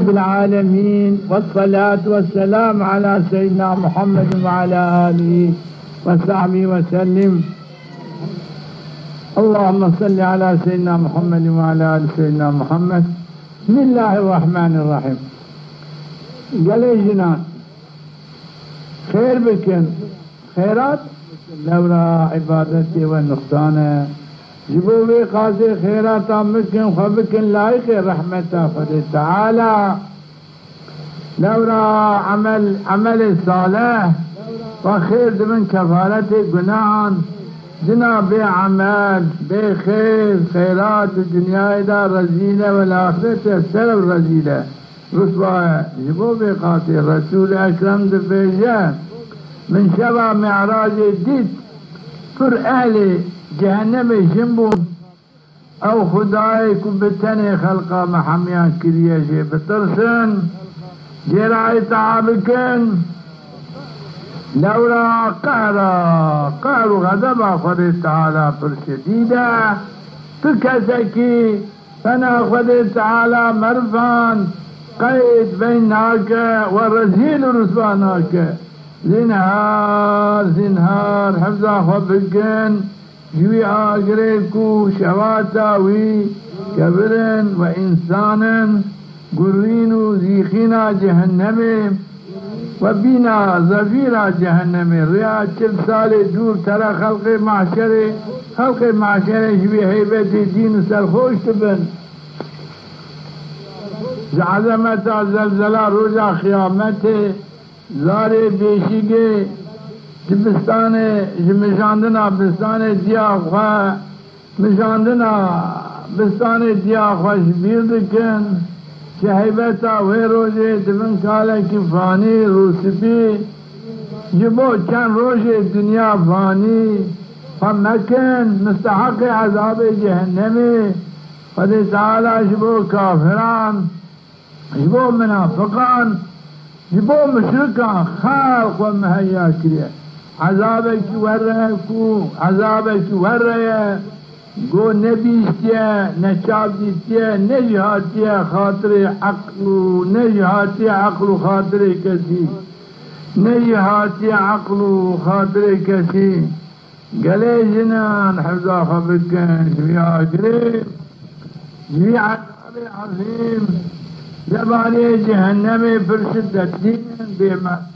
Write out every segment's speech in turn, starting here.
رب العالمين، والصلاة والسلام على سيدنا محمد وعلى آله وصحبه وسلم. اللهم صل على سيدنا محمد وعلى آل سيدنا محمد. بسم الله الرحمن الرحيم. قال جنان خير بكن خيرات لولا عبادتي والنقصان جبوبي قاسي خيرات مكن خبكن لايق رحمته فضل تعالى لولا عمل صالح وخير من كفارة جنان جنا بعمل بخير خيرات الدنيا دا رزيلة والآخرة سلب رزيلة رسوة جبوبي قاسي رسول أكرم دفجة من شبه معراج ديد پر أهل جهنم جنبون او خدای کو بتنی خلقا محمیان کریه جه بترسن جرعی تعابکن لولا قهر غضب خود تعالی پر شدیده تکسکی فنا خود تعالی مرفان قید بیناک و رزیل رسواناک زنهار حفظا خبکن جوی آگره کو شواتا وی کبرن و انسانن گرین و زیخینا جهنم و بینا زفیرا جهنم ریا 40 سال دور ترا خلق معشر جوی حیبت دین سرخوش تبن عظمت زلزله روزا قیامت زار بیشیگه جبستان مشاندنا بستان دیاخوا مشاندنا بستان دیاخوا شبیر دکن که حیبتا وی روزه دفن کالا کی فانی روسبی جبو چند روزه دنیا فانی هم مکن مستحق عذاب جهنمی خد تعالی جبو کافران جبو منافقان جبو مشرکان خلق و مهیا کریه عذابك ورّه گو نبیستیه نچابدیستیه نجهاتیه خاطر عقل و خاطر کسی نجهاتی عقل و خاطر کسی گلے جنان حفظا خبکن جوی آگریب جوی عذاب عظیم زبانی جہنم پر شدت دین بیمار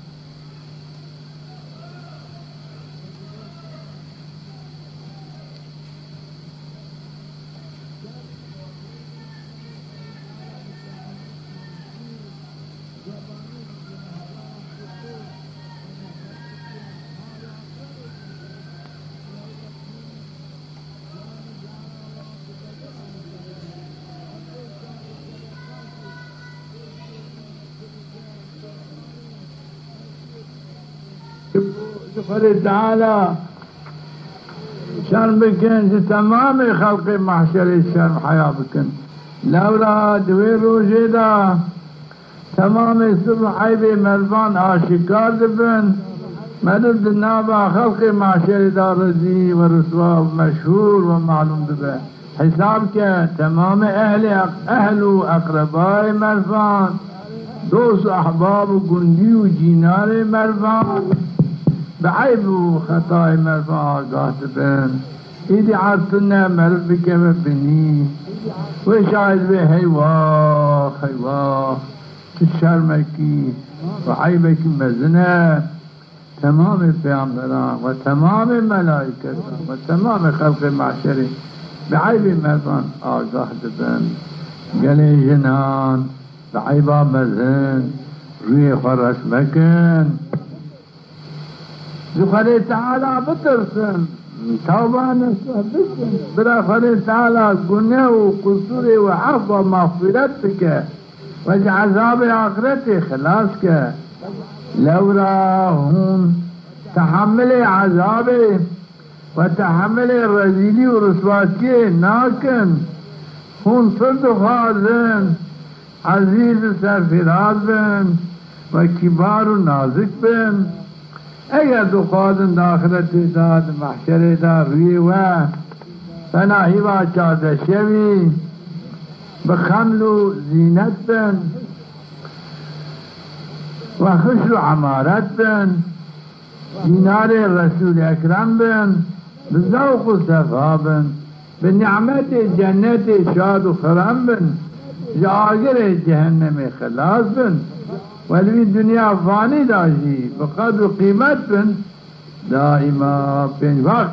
خالد تعالى شرم بكن تمام خلق محشر الشرم حياة بكن لولا دوير روجيدا تمام الصبح عيبي ملبان آشكار دبن مدد النابع خلق محشر دا رزي ورسوا مشهور ومعلوم دبن حسابك تمام أهل وأقرباء ملبان دوست أحباب وقندي وجينار ملبان بعيب وخطاي مرفع قاتبين إيدي عرفتنا مرفك مبني وشاهد به حيواه تشرمكي وعيبك مزنة تمام البيامبران وتمام الملائكة وتمام خلق المعشر بعيب مرفع قاتبين قلي جنان بعيبا مزن ريخ ورسمكن خالد تعالى بترسم توبة نسبتكم برا خالد تعالى قناه وقصوري وعفو مغفرتك واجعل عذاب آخرتي خلاصك لولا هم تحمل عذابي وتحمل الرذيلي ورسواتي ناكن هم فرد خازن عزيز سرفراد بن وكبار نازك بن اگر دخوادن داخلت داد محشر دا رویوه فناهیوه چاده شوی بخمل و زینت بن وخشل عمارت بن دینار رسول اکرم بن بذوق و صفا بن بنعمت جنت شاد و خرم بن جاگر جهنم خلاص بن ولوی دنیا فانی داشی بقدر و قیمت بن دائما پنج وقت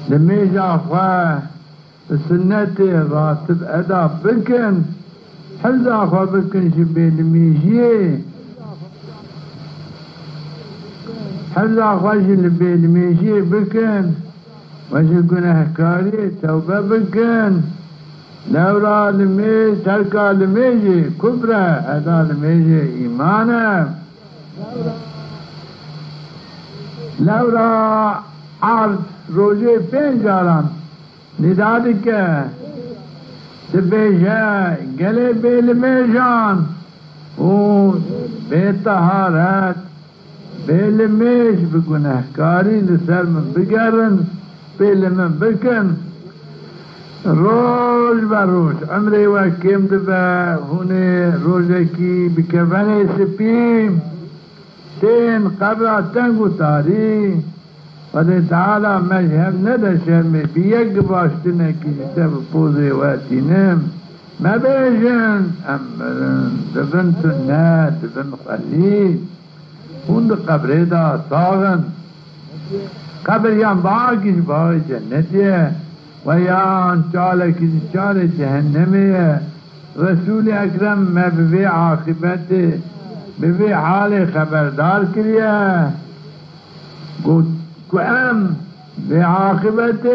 لمیجا خواه بسنت راتب ادا بکن حفظا خواه بکن شبه لمیجیه حفظا خواه شبه لمیجیه بکن وشي گناهکاری توبه بکن لورا لمیج ترکا لمیجی کبره ادا لمیجی ایمانه لورا عرض روزه 5 جاران ندادی که تبیشه گله بیلمیجان و بیتهارت بیلمیج بگناهکاری لسر من بگرن بیل من بکن روز و روز عمری و کم دبا هونه روزکی بکفن سپیم تین قبر تنگو تاری ولی تعالی مجهم ندشر می بیگ باشتنه که جتب پوزه واتینم مبیجن امرن دبن سنت دبن خلی هند قبره دا ساغن قبر یان باقیش باقی جنتیه و یان چالکیش چال جهنمیه رسول اکرم میں بوی عاقبت بوی حال خبردار کریه کو ام بی عاقبت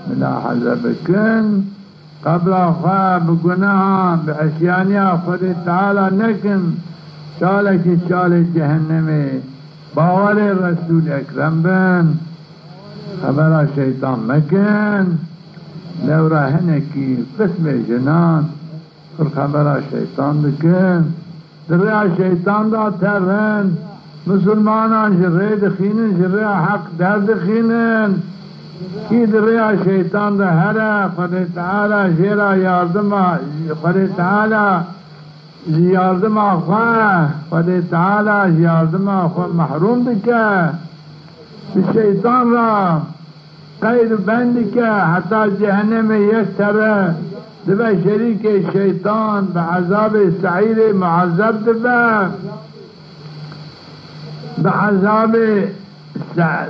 ملاحظه بکن قبل خواه بگناها بعشیانیا خود تعالی نکن چالکیش چال جهنمیه باور رسول اکرم بن خبر شیطان مکن لورا هنکی قسم جنان خبر شیطان بکن در شیطان دا ترن مسلمانان جره دخینن جره حق در دخینن کی در شیطان دا هره خود تعالی جره یاردم خود تعالی یاردم آخواه خود تعالی یاردم آخواه محروم بکه شیطان را قید بند که حتی جهنم یک تره دبا شریک شیطان به عذاب سعیر معذب دبا به عذاب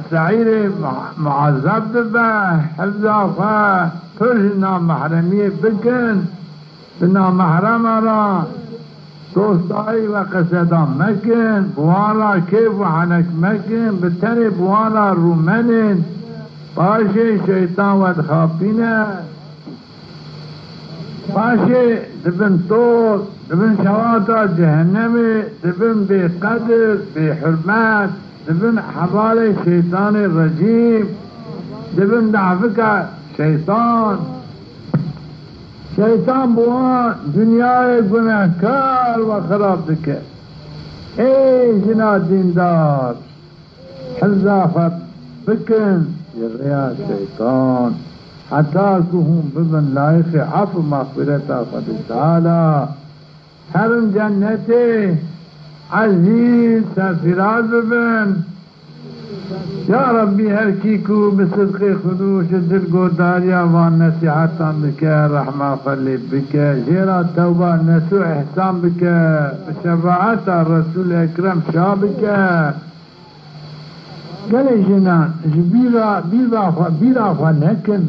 سعیر معذب دبا حفظ آخواه پرش نامحرمی بکن به نامحرم را دوستایی و قصدان مکن بوانا کیف و حنک مکن بتن بوانا رومنن باشه شیطان ود خوابینه باشه دبن طول دبن شواطا جهنمی دبن بی قدر بی حرمت دبن حبال شیطان رجیم دبن دعفک شیطان شیطان بوان دنیای گناهکار و خراب دکه ای جنا دیندار حضافت بکن جریا شیطان حتی که هم ببن لایق عفو مغفرتا خود تعالی هرم جنت عزیز سرفراز ببن یا ربی هر کی کو بصدق خدوش دل گوداریا و نصیحتان بکه رحمه خلی بکه جیرا توبه نسو احسان بکه بشفاعت رسول اکرم شا بکه گلی جنان بیرا خوا نکن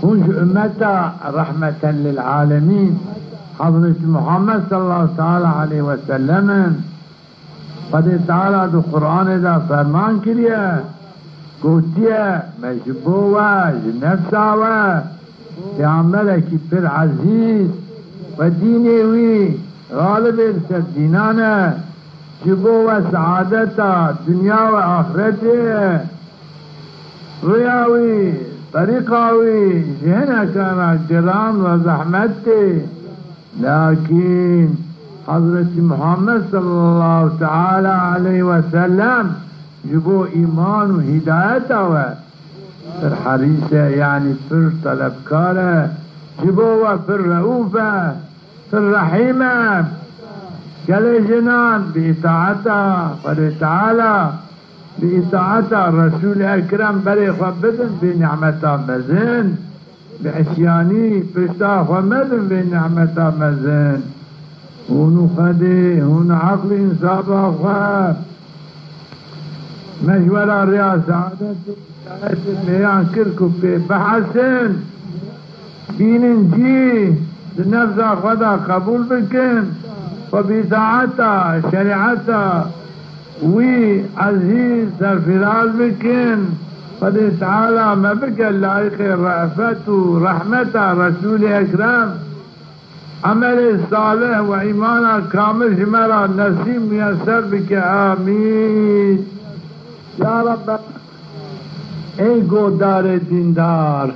هنج امتا رحمتا للعالمین حضرت محمد صلی اللہ تعالی علیہ وسلم قد تعالی دو قرآن دا فرمان کریه گوتیه مجبوه جنفساوه پیامبر کی پر عزیز و دینی وی غالب ارسد دینانه جبوه سعادتا دنیا و آخرته رویاوی طریقاوی جهنه کانا گران و زحمته لیکن حضرت محمد صلی اللہ تعالی علیہ وسلم جبو ایمان و ہدایت آوے پر حریص یعنی پر طلبکار جبو و پر رؤوف پر رحیم قال جنان بإطاعته قال تعالى بإطاعته رسول أكرم بري خبدن بنعمته مزن بعسياني بشتا خمدن بنعمته مزن هونو خدي هون عقل إنصابه خاب مجورة رياسة عادة الميان كركو بحسن دين جي نفسه خدا قبول بكن وبطاعته شريعته وعزيز سرفراز بكن قد تعالى ما بك اللائق رأفته رحمته رسول أكرم عمل صالح وإيمان كامل جمرا نسيم ميسر بك آمين يا رب اي گودار دیندار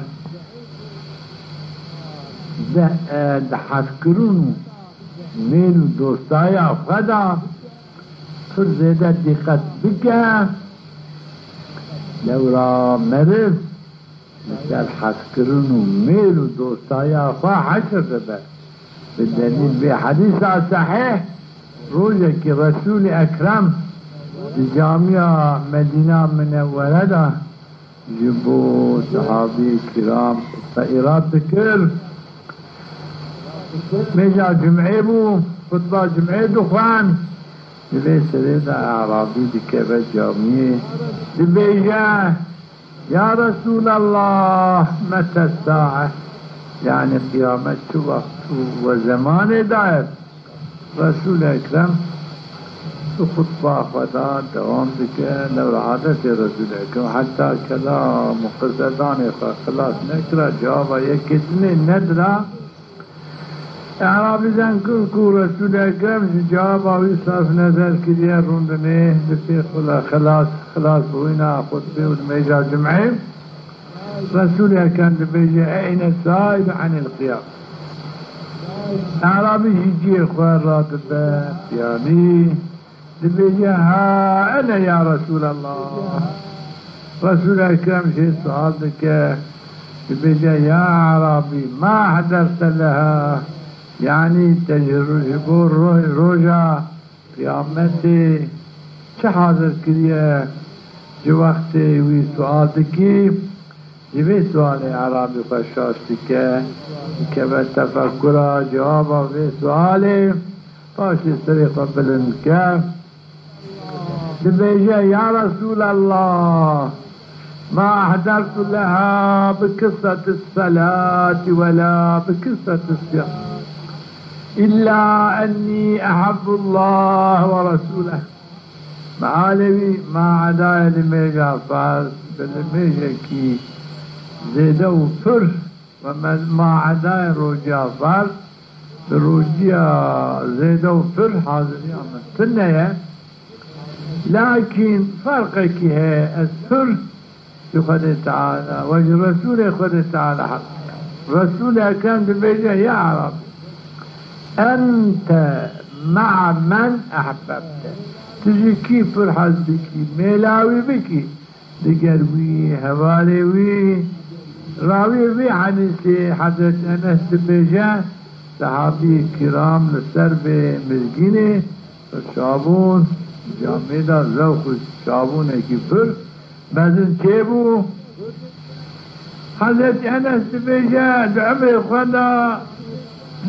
دحف کرونو میل دوستای خدا پر زیده دقت بکن لورا مرف مثل حف کرونو میل دوستای خدا حشر ببر بالدليل بحديث صحيح روجة كي رسول أكرم جامعة مدينة منورة جبوا صحابي كرام طائرات بكر ميجا جمعي بو خطبة جمعي دخوان دبي سريدا أعرابي دكبة جامعي دبيجا يا رسول الله متى الساعة يعني قيامت شو وقت وزمان دائر رسول أكرم خطبة خدا دوام بك لو عادة رسول أكرم حتى كلام مقصدان خلاص نكرا جوابا يكتني ندرا اعرابي زنكو كو رسول أكرم جوابا ويصرف نظر كدير روندنه بفي خلاص وينا خطبه ودميجا جمعي رسول كان بيجي أين السائل عن القيام اعرابي يجي اخوان راتبه يعني بيجي ها أنا يا رسول الله رسول أكرم شيء سؤال لك بيجي يا عربي ما حضرت لها يعني تجربور روجا قيامتي شحاضر كريه جو وقتي وي سؤال لكي جبه سؤال عربي خشاش لك كبه تفكرا جوابا في سؤالي فاشي سريقا بلنكا بيجي يا رسول الله ما أحضرت لها بقصة الصلاة ولا بقصة الصيام إلا أني أحب الله ورسوله معالمي ما عدا لميجا فارس بالميجا كي زيدو فر وما عدا روجيا فارس بروجيا زيدو فر حاضرين من سنة لكن فرقك هي السر بقدر تعالى وجه رسوله قدر تعالى حق رسوله كان ببيجه يا عرب أنت مع من أحببت تجي كيف فرحت بكي ميلاوي بكي دقروي هواليوي راوي بي حديثي حضرت أنس ببيجه صحابي كرام لسرب مزقيني الشابون جامعه ذوق الشابون كفر بعدين كيبو حضرت أنس بيجا بعمر خدا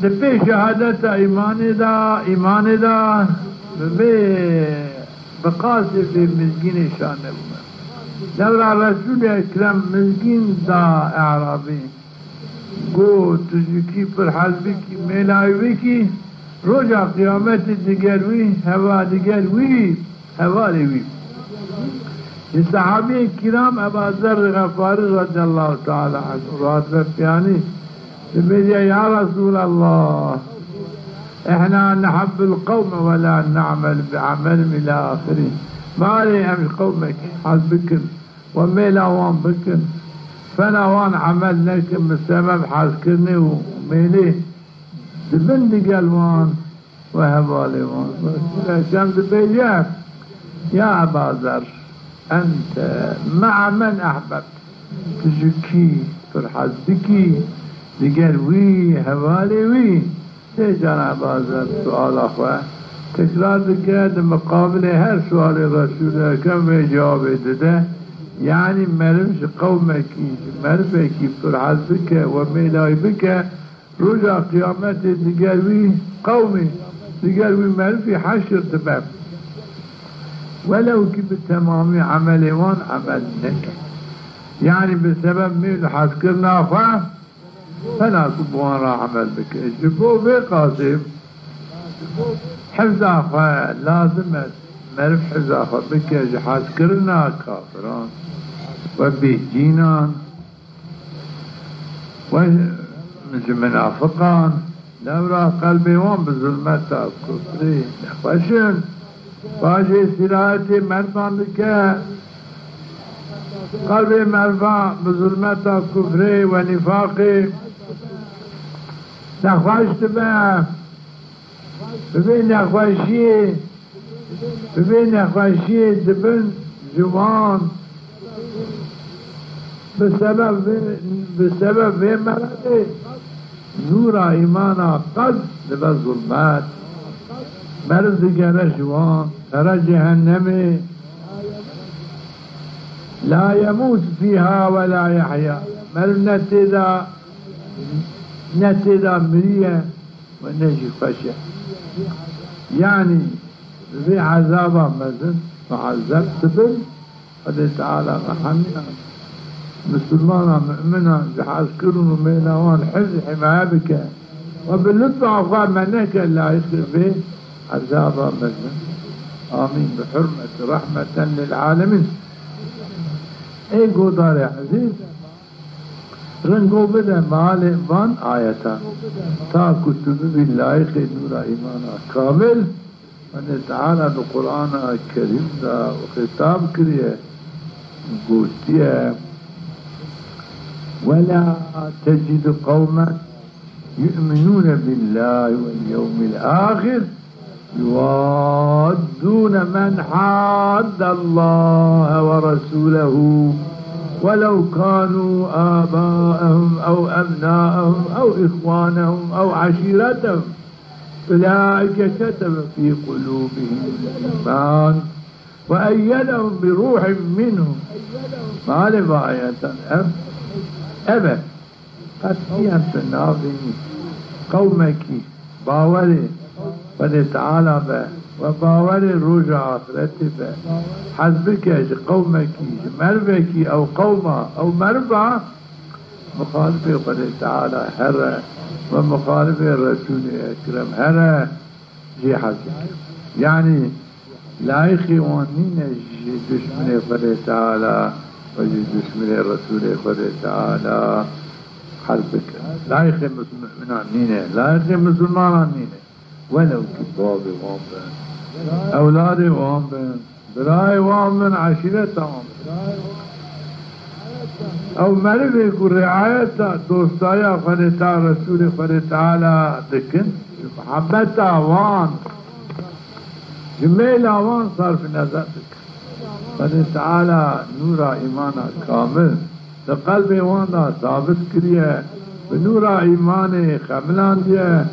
دبي شهادة إيمان دا بقاسي في مزقين شان دورا رسول أكرم مزقين دا أعرابي قو تجيكي فرحال بكي ميلاوي بكي رجع قيامت دقروي هوا دقروي هواليوي الصحابي الكرام أبا ذر غفاري رضي الله تعالى عنه راتب يعني بيجي يا رسول الله احنا نحب القوم ولا نعمل بعملهم الى اخره ما لي امش قومك حسبكن وميلا وان بكن فانا وان عملناكم بسبب حاسكرني وميلي دبندي قلوان وهبالي وان شمس بيجي يا أبا ذر أنت مع من أحببت تجكي فرحت بكي لقال وي هوالي وي تيجان أبا ذر سؤال أخوة تكرار دكات مقابل هر سؤال الرسول أكرم جواب ده يعني مرمش قومك مرفك فرحت بك وميلاي بك رجع قيامت تقالوي قومي تقالوي مرفي حشر تمام ولو كي تمامي عملي وان عمل نك يعني بسبب ميل حسكرنا فلا كبوان راح عمل بك جبو بقاسم حفظ أخوة لازم مرف حفظ أخوة بك جحاز كرنا كافران وبيجينان ومش منافقان دورا قلبي وان بظلمت كفري نخوشن باجي سراحتي مرفان بك قلبي مرفان بظلمت كفري ونفاقي نخوش تبا ببين نخوشي دبن جوان بسبب في مرضي نور ايمانا قد لبا ظلمات مرض جرى جوان ترى جهنمي لا يموت فيها ولا يحيا مرض نتدا مريا ونجي خشع يعني في عذابه مثل معذب تبن قد تعالى محمنا مسلمانا مؤمنا بحاسكرون ومينوان حفظ حمايبك وباللطف عقاب منك لا يخير به عذابه مثل آمين بحرمة رحمة للعالمين اي قدر يا عزيز رنگو بده مال وان آیتا تا کتب بالله خی نور ایمان کامل من تعالی القرآن کریم دا خطاب کریه گوشتیه ولا تجد قوما يؤمنون بالله واليوم الآخر يوادون من حاد الله ورسوله ولو كانوا آباءهم أو أبناءهم أو إخوانهم أو عشيرتهم أولئك كتب في قلوبهم الإيمان وأيدهم بروح منه ما لباية أبد قد فيها الناظرين قومك باوري فتعالى به وباوري رجع آخرتي به حسبك قومك مربك أو قومة أو مربع مخالفة قد تعالى هرى ومخالفة الرسول الأكرم هرى جي حسبك يعني لا يخيوانين جي دشمن قد تعالى وجي دشمن الرسول قد تعالى حسبك لا يخي مسلمانين لا يخي مسلمانين ولو كبابي وامبن أولادي وامبن براي وامبن عشيرة وامبن أو مرفق رعاية دوستايا فرطا رسول فرطا دكن محبتا وان جميل وان صار في نظرك فرطا نور إيمانا كامل لقلبي وانا ثابت كريه بنور إيماني خملان ديه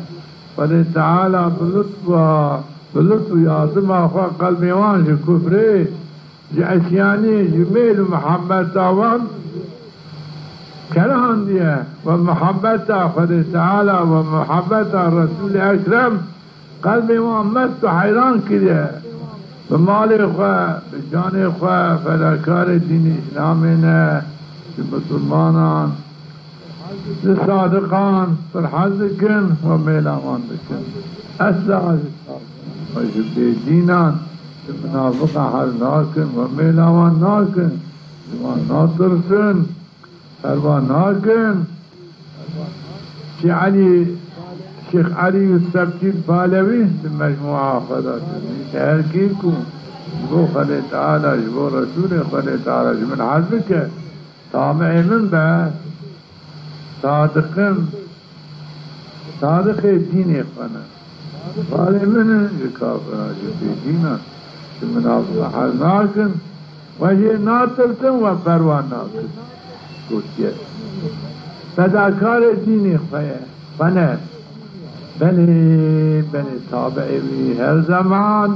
فلن تعالى بلطف يعظم أخوة قلبي وان جي كفري جي عسياني جميل محمد تاوان كرهان ديه ومحبته فلن تعالى ومحبته الرسول أكرم قلبي وان مست حيران كده بمالي أخوة بجاني أخوة فلكار الدين إسلامنا المسلمان الصادقان فرحزكن وميلامان بكن أسلع وجبه دينان المنافق حرناكن وميلامان ناكن جوان ناطرسن فروان ناكن شيخ علي السبتي البالوي المجموعة خدا شهر كيكو جبو خلي تعالى جبو رسول خلي تعالى من حزبك طامعي من بعد صادق الدين إخوانا قال من كافر في دينا منافق حرناكن وجه ناطرتن وفروان ناطرتن قلت فداكار الدين إخوانا فنات بلی تابعی بی هر زمان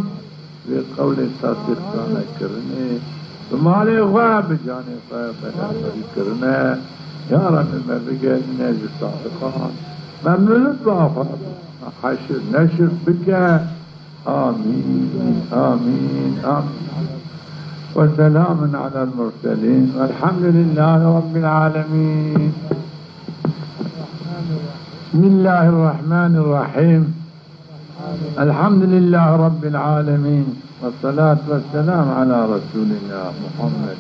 بی قول تصدیق کنه کرنه بمال خواه بجانه خواه بلافری کرنه یا رب بگه نجی صادقان ممنونت با خواه حشر نشر بکه آمین آمین آمین وسلام على المرسلين والحمد لله رب العالمين. بسم الله الرحمن الرحيم. الحمد لله رب العالمين والصلاة والسلام على رسولنا محمد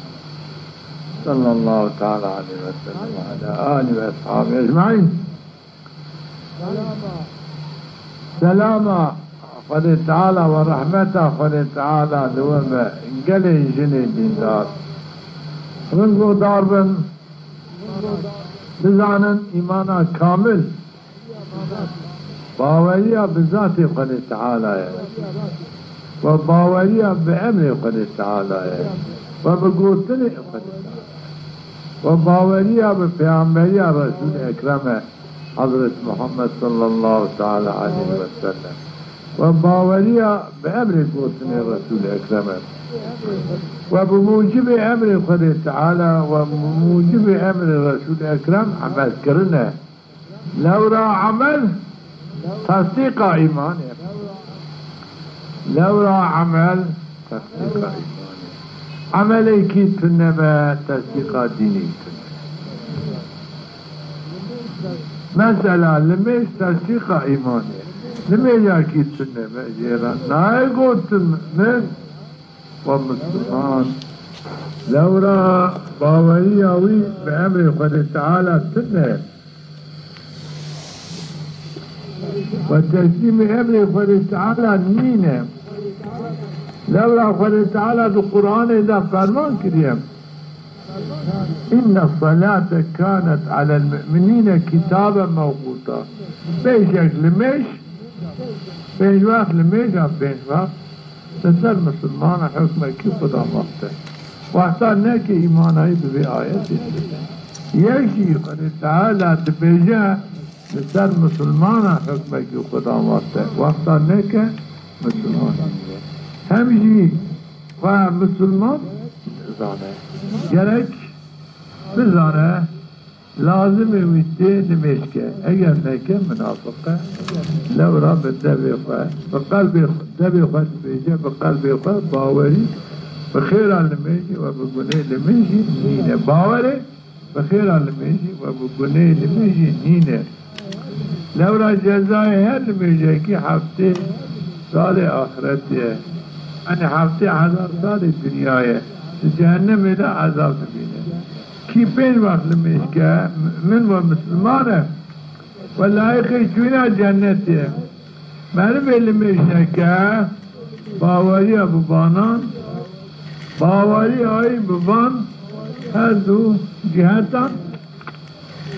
صلى الله تعالى عليه وسلم وعلى آله وأصحابه أجمعين. سلاما خدا تعالى ورحمته خدا تعالى دوما قلي جني ديندار رنگو داربن بزانن ایمانا کامل باوریا بذات خدا تعالى و باوریا بأمر خدا تعالى و بقوتن خدا تعالى و باوریا بپیامبریا رسول اکرم حضرت محمد صلى الله تعالى عليه وسلم و باوریا بأمر قوتن رسول اکرم و بموجب امر خدا تعالى و بموجب امر رسول اکرم عمل کرنه لو را عمل تصديق ایمان لو را عمل تصديق ایمان عملی کی تنبه تصديق دینی مثلا لمیش تصديق ایمانی لمیش کی تنبه جیران نای گوتن من ومسلمان لو را باوری آوی بأمر خدا تعالى تنه وتسليم أمر خدا تعالى نينه لو را خدا تعالى في القرآن إذا فرمان كريم إن الصلاة كانت على المؤمنين كتابا موقوتا بيشك لمش بيش وقت لمش بيش وقت تسر مسلمان حكمه كي خدا مخته وقتا نكي إيمانهي ببي آياتي يكي خدا تعالى تبيجه تسر مسلمان حكمه كي خدا مخته وقتا نكي مسلمان همشي خواه مسلمان بزانه gerek بزانه لازم ويستي نمشكه اگر نكه منافقه لو رب الدبي خواه بقلب دبي خواه بيجه بقلب خواه باوري بخير الميشي وبقني الميشي نينه باوري بخير الميشي وبقني الميشي نينه لو را جزائي هر الميشي كي حفتي سال آخرتي يعني حفتي 1000 سال الدنيا جهنم إلى عذاب نبينا كي بين وقت لمشكا من ومسلمانه ولا يخي شوينا جنتي معلوم اللي مشكا باوري أبو بانان باوري أي ببان هذو جهتان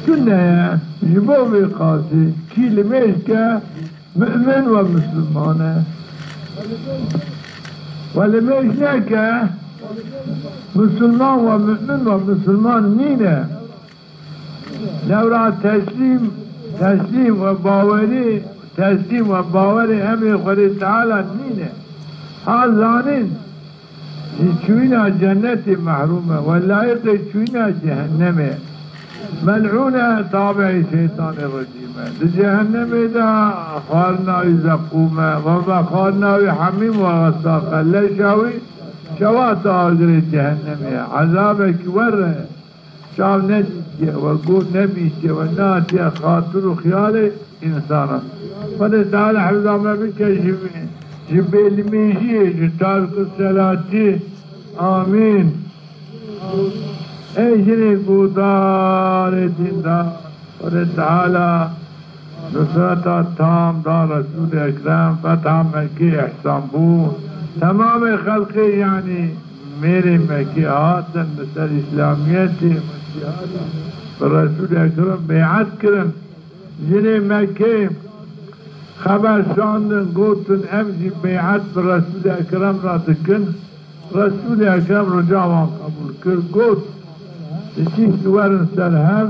كنا جبو بقاسي كي لمشكا مؤمن ومسلمانه ولمشكا مسلمان ومؤمن ومسلمان نينه لو را تسليم وباوري تسليم وباوري امر خدا تعالى نينه هذانين شوينا جنة محرومة واللائق شوينا جهنم ملعونة تابع شيطان الرجيم لجهنم دا خارنا زقومة وما خارنا حميم وغساقا لشاوي شوات آقر جهنم عذابك وره شاو نجيك وقول نبيك وناتي خاطر وخيال إنسانا فنتعالى حفظه ما بك جبال ميشي جتارك الصلاة آمين اجري قدار ديندار ونتعالى نصرت التام دار رسول اکرم فتح مکی احسان بود تمام خلقی یعنی میرے مکی آتن مثل اسلامیتی رسول اکرم بیعت کرن جنی مکی خبر شاندن گوتن امجی بیعت بر رسول اکرم را دکن رسول اکرم رو جوان قبول کرد گوت تشیش ورن سر هم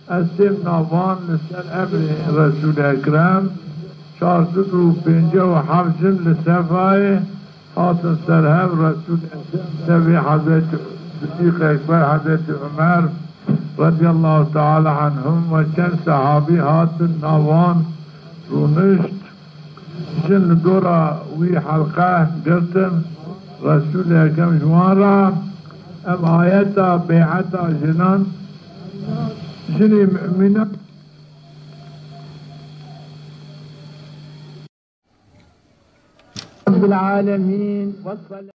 السم نوان لسر امر رسول اکرم 400 و 57 لصفاي حاطن سرهم رسول سبي حضرت صديق أكبر حضرت عمر رضي الله تعالى عنهم وكان صحابي حاطن نوان رونشت جن دورا وي حلقه قرتن رسول أكرم جوان ام آياتا بيعتا جنان جني مؤمنة رب العالمين والصلاة